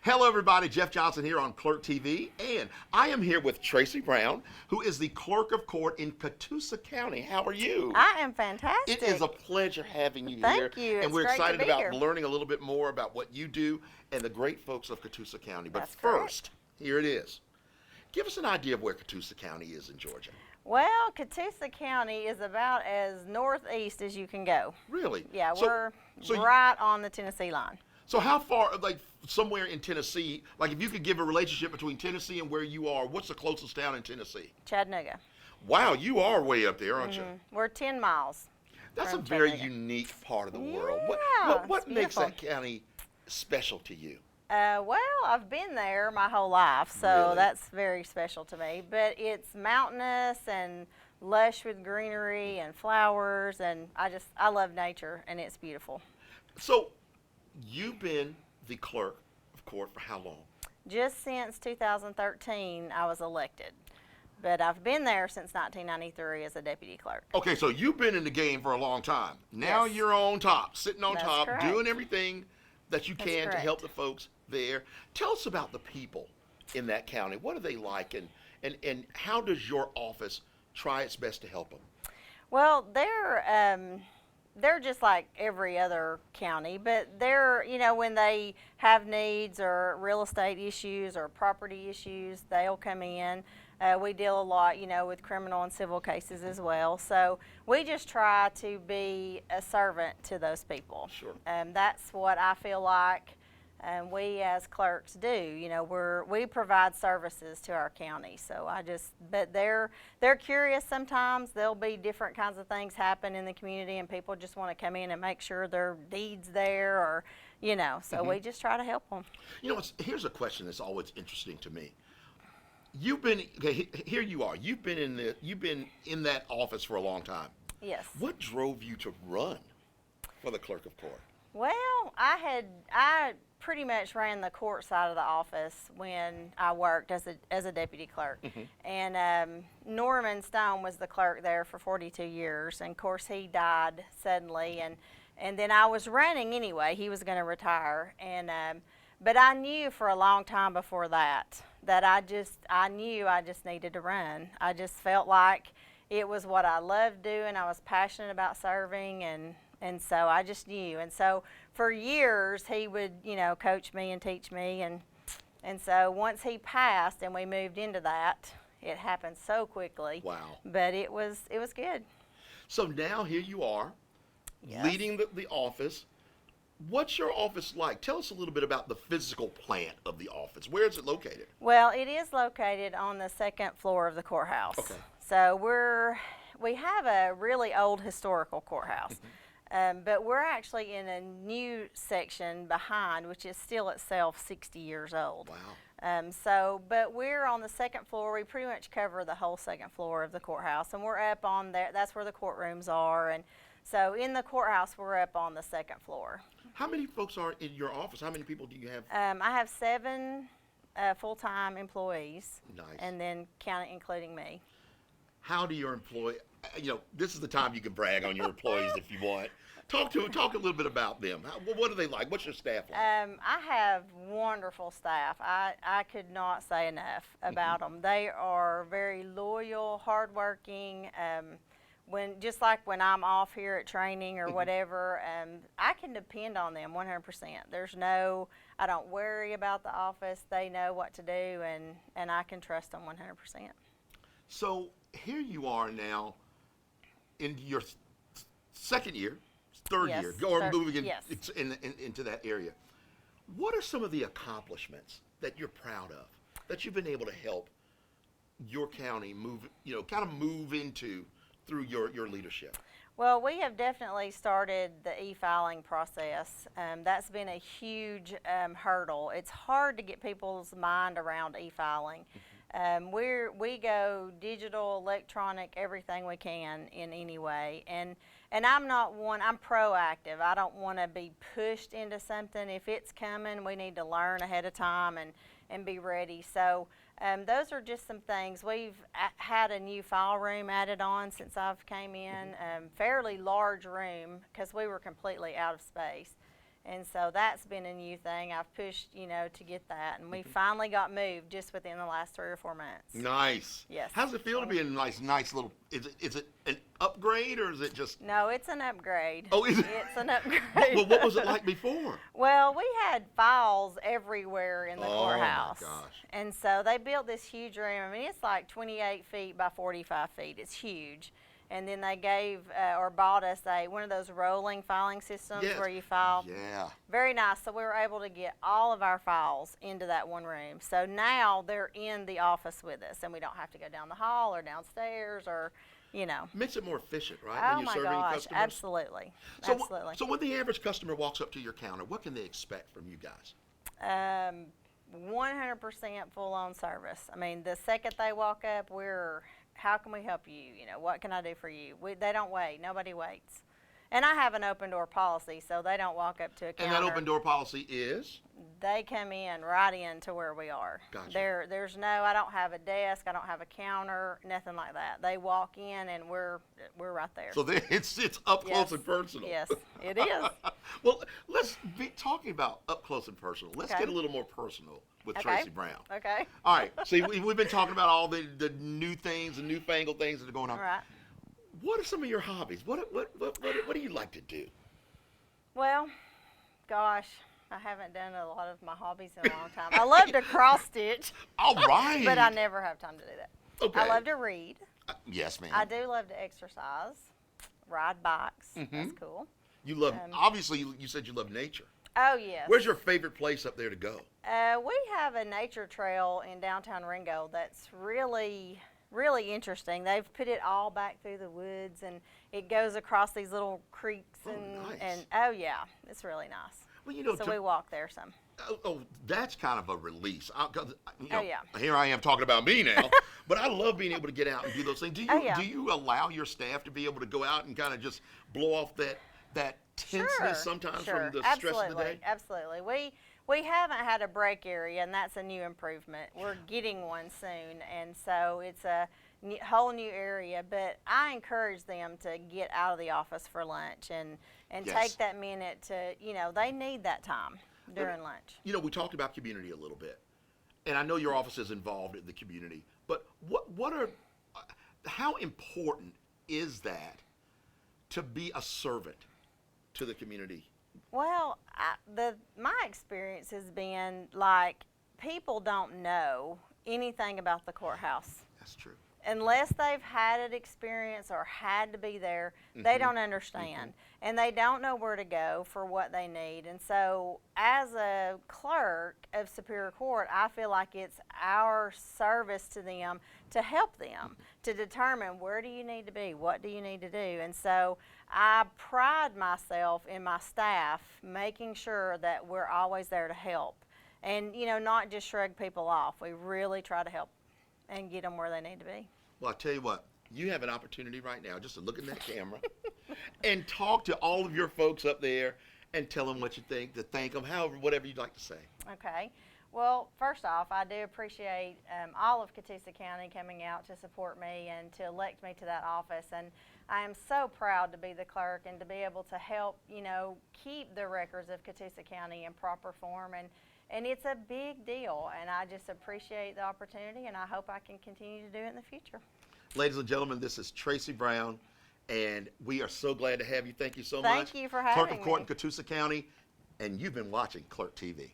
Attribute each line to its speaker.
Speaker 1: Hello, everybody. Jeff Johnson here on Clerk TV, and I am here with Tracy Brown, who is the Clerk of Court in Catoosa County. How are you?
Speaker 2: I am fantastic.
Speaker 1: It is a pleasure having you here.
Speaker 2: Thank you.
Speaker 1: And
Speaker 2: It's
Speaker 1: we're
Speaker 2: great to
Speaker 1: excited
Speaker 2: be
Speaker 1: about
Speaker 2: here.
Speaker 1: learning a little bit more about what you do and the great folks of Catoosa County. But
Speaker 2: That's
Speaker 1: first, here it is. Give us an idea of where Catoosa County is in Georgia.
Speaker 2: Well, Catoosa County is about as northeast as you can go.
Speaker 1: Really?
Speaker 2: Yeah,
Speaker 1: So-
Speaker 2: we're
Speaker 1: so you-
Speaker 2: right on the Tennessee line.
Speaker 1: So how far, like somewhere in Tennessee, like if you could give a relationship between Tennessee and where you are, what's the closest town in Tennessee?
Speaker 2: Chattanooga.
Speaker 1: Wow, you are way up there, aren't you?
Speaker 2: We're 10 miles.
Speaker 1: That's a
Speaker 2: from
Speaker 1: very
Speaker 2: Chattanooga.
Speaker 1: unique part of the world.
Speaker 2: Yeah,
Speaker 1: What
Speaker 2: it's
Speaker 1: makes that
Speaker 2: beautiful.
Speaker 1: county special to you?
Speaker 2: Well, I've been there my whole life, so
Speaker 1: Really?
Speaker 2: that's very special to me. But it's mountainous and lush with greenery and flowers, and I love nature, and it's beautiful.
Speaker 1: So, you've been the clerk of court for how long?
Speaker 2: Just since 2013, I was elected. But I've been there since 1993 as a deputy clerk.
Speaker 1: Okay, so you've been in the game for a long time. Now
Speaker 2: Yes.
Speaker 1: you're on top, sitting on
Speaker 2: That's
Speaker 1: top,
Speaker 2: correct.
Speaker 1: doing everything that you
Speaker 2: That's
Speaker 1: can to help the
Speaker 2: correct.
Speaker 1: folks there. Tell us about the people in that county. What are they like, and how does your office try its best to help them?
Speaker 2: Well, they're just like every other county, but when they have needs or real estate issues or property issues, they'll come in. We deal a lot, with criminal and civil cases as well. So we just try to be a servant to those people.
Speaker 1: Sure.
Speaker 2: That's what I feel like we as clerks do. We provide services to our county. So but they're curious sometimes. There'll be different kinds of things happen in the community, and people just want to come in and make sure their deeds there, or So we just try to help them.
Speaker 1: Here's a question that's always interesting to me. You've been here. You are. You've been in that office for a long time.
Speaker 2: Yes.
Speaker 1: What drove you to run for the clerk of court?
Speaker 2: Well, I pretty much ran the court side of the office when I worked as a deputy clerk. And Norman Stone was the clerk there for 42 years, and of course he died suddenly, and then I was running anyway. He was going to retire, and but I knew for a long time before that I knew I just needed to run. I just felt like it was what I loved doing. I was passionate about serving, and so I just knew. And so for years he would, coach me and teach me, and so once he passed and we moved into that, it happened so quickly.
Speaker 1: Wow.
Speaker 2: But it was good.
Speaker 1: So now here you are,
Speaker 2: Yes.
Speaker 1: leading the office. What's your office like? Tell us a little bit about the physical plant of the office. Where is it located?
Speaker 2: Well, it is located on the second floor of the courthouse.
Speaker 1: Okay.
Speaker 2: So we have a really old historical courthouse, but we're actually in a new section behind, which is still itself 60 years old.
Speaker 1: Wow.
Speaker 2: But we're on the second floor. We pretty much cover the whole second floor of the courthouse, and we're up on there. That's where the courtrooms are, and so in the courthouse, we're up on the second floor.
Speaker 1: How many folks are in your office? How many people do you have?
Speaker 2: I have 7 full-time employees,
Speaker 1: Nice.
Speaker 2: and then including me.
Speaker 1: How do your employee? This is the time you can brag on your employees if you want. Talk a little bit about them. What are they like? What's your staff like?
Speaker 2: I have wonderful staff. I could not say enough about them. They are very loyal, hardworking. Just like when I'm off here at training or whatever, I can depend on them 100%. I don't worry about the office. They know what to do, and I can trust them 100%.
Speaker 1: So here you are now in your second year, third
Speaker 2: Yes,
Speaker 1: year, or moving
Speaker 2: yes.
Speaker 1: into that area. What are some of the accomplishments that you're proud of, that you've been able to help your county move into through your leadership?
Speaker 2: Well, we have definitely started the e-filing process. That's been a huge hurdle. It's hard to get people's mind around e-filing. We go digital, electronic, everything we can in any way. And I'm proactive. I don't want to be pushed into something. If it's coming, we need to learn ahead of time and be ready. So those are just some things. We've had a new file room added on since I've came in, fairly large room because we were completely out of space. And so that's been a new thing. I've pushed, to get that. And we finally got moved just within the last 3 or 4 months.
Speaker 1: Nice.
Speaker 2: Yes.
Speaker 1: How does it feel to be in a nice little, is it an upgrade or is it just?
Speaker 2: No, it's an upgrade.
Speaker 1: Oh, is it?
Speaker 2: It's an upgrade.
Speaker 1: Well, what was it like before?
Speaker 2: Well, we had files everywhere in the courthouse.
Speaker 1: Oh, my gosh.
Speaker 2: And so they built this huge room. I mean, it's like 28 feet by 45 feet. It's huge. And then they gave or bought us one of those rolling filing systems
Speaker 1: Yes.
Speaker 2: where you file.
Speaker 1: Yeah.
Speaker 2: Very nice. So we were able to get all of our files into that one room. So now they're in the office with us, and we don't have to go down the hall or downstairs or,
Speaker 1: Makes it more efficient, right?
Speaker 2: Oh,
Speaker 1: when you're
Speaker 2: my
Speaker 1: serving
Speaker 2: gosh,
Speaker 1: customers?
Speaker 2: absolutely.
Speaker 1: So,
Speaker 2: Absolutely.
Speaker 1: So when the average customer walks up to your counter, what can they expect from you guys?
Speaker 2: 100% full-on service. I mean, the second they walk up, how can we help you? What can I do for you? They don't wait. Nobody waits. And I have an open door policy, so they don't walk up to a counter.
Speaker 1: And that open door policy is?
Speaker 2: They come in right into where we are.
Speaker 1: Gotcha.
Speaker 2: I don't have a desk, I don't have a counter, nothing like that. They walk in and we're right there.
Speaker 1: So it's up close and personal.
Speaker 2: Yes, it is.
Speaker 1: Well, let's be talking about up close and personal. Let's
Speaker 2: Okay.
Speaker 1: get a little more personal with
Speaker 2: Okay.
Speaker 1: Tracy Brown.
Speaker 2: Okay.
Speaker 1: All right. See, we've been talking about all the new things, the newfangled things that are going on.
Speaker 2: All right.
Speaker 1: What are some of your hobbies? What do you like to do?
Speaker 2: Well, gosh, I haven't done a lot of my hobbies in a long time. I love to cross stitch.
Speaker 1: All right.
Speaker 2: But I never have time to do that.
Speaker 1: Okay.
Speaker 2: I love to read.
Speaker 1: Yes, ma'am.
Speaker 2: I do love to exercise, ride bikes.
Speaker 1: Mm-hmm.
Speaker 2: That's cool.
Speaker 1: You love, obviously, you said you love nature.
Speaker 2: Oh, yes.
Speaker 1: Where's your favorite place up there to go?
Speaker 2: We have a nature trail in downtown Ringo that's really, really interesting. They've put it all back through the woods, and it goes across these little creeks.
Speaker 1: Nice.
Speaker 2: Oh, yeah, it's really nice.
Speaker 1: Well,
Speaker 2: So we walk there some.
Speaker 1: Oh, that's kind of a release.
Speaker 2: Oh, yeah.
Speaker 1: Here I am talking about me now, but I love being able to get out and do those things. Do you
Speaker 2: Oh, yeah.
Speaker 1: do you allow your staff to be able to go out and kind of just blow off that tenseness sometimes from the stress of the day?
Speaker 2: Absolutely. We haven't had a break area, and that's a new improvement. We're getting one soon, and so it's a whole new area. But I encourage them to get out of the office for lunch and
Speaker 1: Yes.
Speaker 2: take that minute to, they need that time during lunch.
Speaker 1: We talked about community a little bit, and I know your office is involved in the community. But how important is that to be a servant to the community?
Speaker 2: Well, my experience has been like people don't know anything about the courthouse.
Speaker 1: That's true.
Speaker 2: Unless they've had an experience or had to be there, they don't understand. And they don't know where to go for what they need. And so as a clerk of Superior Court, I feel like it's our service to them to help them to determine where do you need to be, what do you need to do. And so I pride myself in my staff making sure that we're always there to help. And, not just shrug people off. We really try to help and get them where they need to be.
Speaker 1: Well, I tell you what, you have an opportunity right now just to look in that camera and talk to all of your folks up there and tell them what you think, to thank them, whatever you'd like to say.
Speaker 2: Okay. Well, first off, I do appreciate all of Catoosa County coming out to support me and to elect me to that office. And I am so proud to be the clerk and to be able to help, keep the records of Catoosa County in proper form. And it's a big deal, and I just appreciate the opportunity, and I hope I can continue to do it in the future.
Speaker 1: Ladies and gentlemen, this is Tracy Brown, and we are so glad to have you. Thank you so much.
Speaker 2: Thank you for having me.
Speaker 1: Clerk of Court in Catoosa County, and you've been watching Clerk TV.